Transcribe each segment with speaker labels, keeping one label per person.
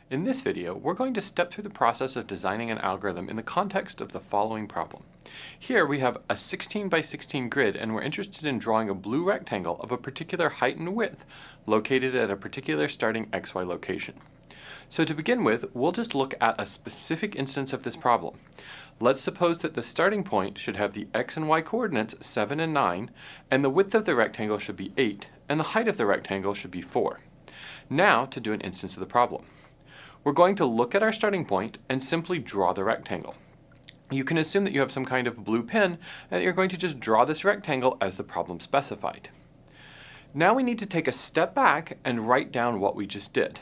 Speaker 1: In this video, we're going to step through the process of designing an algorithm in the context of the following problem. Here we have a 16 by 16 grid and we're interested in drawing a blue rectangle of a particular height and width located at a particular starting XY location. So to begin with, we'll just look at a specific instance of this problem. Let's suppose that the starting point should have the x and y coordinates 7 and 9, and the width of the rectangle should be 8, and the height of the rectangle should be 4. Now to do an instance of the problem. We're going to look at our starting point and simply draw the rectangle. You can assume that you have some kind of blue pen and that you're going to just draw this rectangle as the problem specified. Now we need to take a step back and write down what we just did.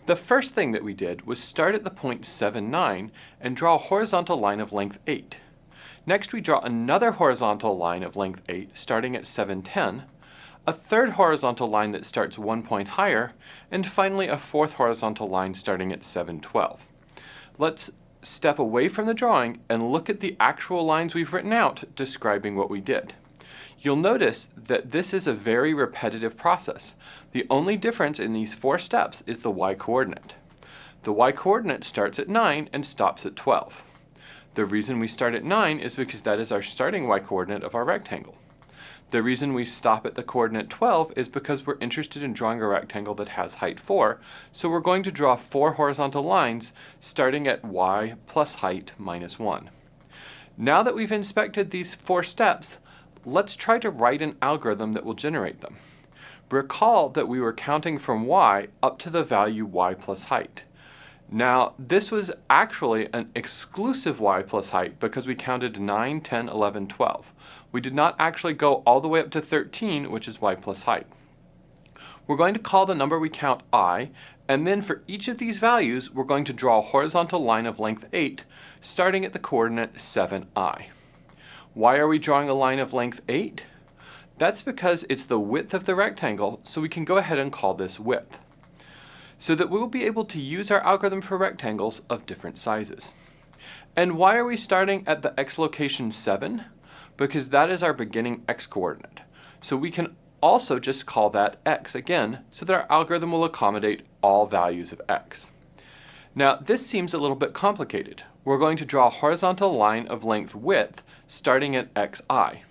Speaker 1: The first thing that we did was start at the point 7, 9 and draw a horizontal line of length 8. Next we draw another horizontal line of length 8 starting at 7, 10, a third horizontal line that starts 1 point higher, and finally a fourth horizontal line starting at 7, 12. Let's step away from the drawing and look at the actual lines we've written out describing what we did. You'll notice that this is a very repetitive process. The only difference in these 4 steps is the y-coordinate. The y-coordinate starts at 9 and stops at 12. The reason we start at 9 is because that is our starting y-coordinate of our rectangle. The reason we stop at the coordinate 12 is because we're interested in drawing a rectangle that has height 4, so we're going to draw 4 horizontal lines starting at y plus height minus 1. Now that we've inspected these 4 steps, let's try to write an algorithm that will generate them. Recall that we were counting from y up to the value y plus height. Now, this was actually an exclusive y plus height because we counted 9, 10, 11, 12. We did not actually go all the way up to 13, which is y plus height. We're going to call the number we count I, and then for each of these values, we're going to draw a horizontal line of length 8, starting at the coordinate 7i. Why are we drawing a line of length 8? That's because it's the width of the rectangle, so we can go ahead and call this width, so that we will be able to use our algorithm for rectangles of different sizes. And why are we starting at the x location 7? Because that is our beginning x coordinate. So we can also just call that x again, so that our algorithm will accommodate all values of x. Now this seems a little bit complicated. We're going to draw a horizontal line of length width starting at xi.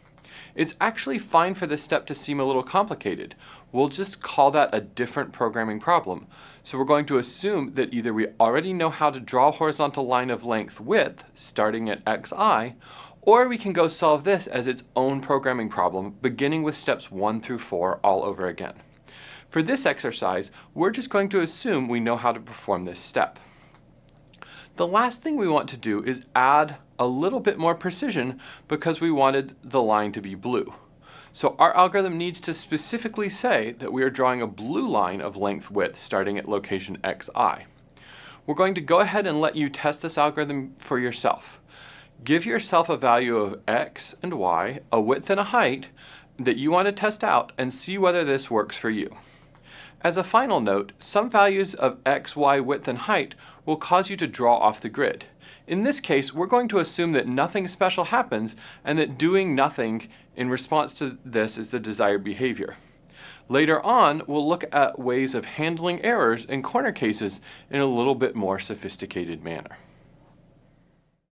Speaker 1: It's actually fine for this step to seem a little complicated. We'll just call that a different programming problem. So we're going to assume that either we already know how to draw a horizontal line of length width starting at xi, or we can go solve this as its own programming problem beginning with steps 1 through 4 all over again. For this exercise, we're just going to assume we know how to perform this step. The last thing we want to do is add a little bit more precision because we wanted the line to be blue. So our algorithm needs to specifically say that we are drawing a blue line of length width starting at location xi. We're going to go ahead and let you test this algorithm for yourself. Give yourself a value of x and y, a width and a height that you want to test out and see whether this works for you. As a final note, some values of x, y, width, and height will cause you to draw off the grid. In this case, we're going to assume that nothing special happens and that doing nothing in response to this is the desired behavior. Later on, we'll look at ways of handling errors in corner cases in a little bit more sophisticated manner.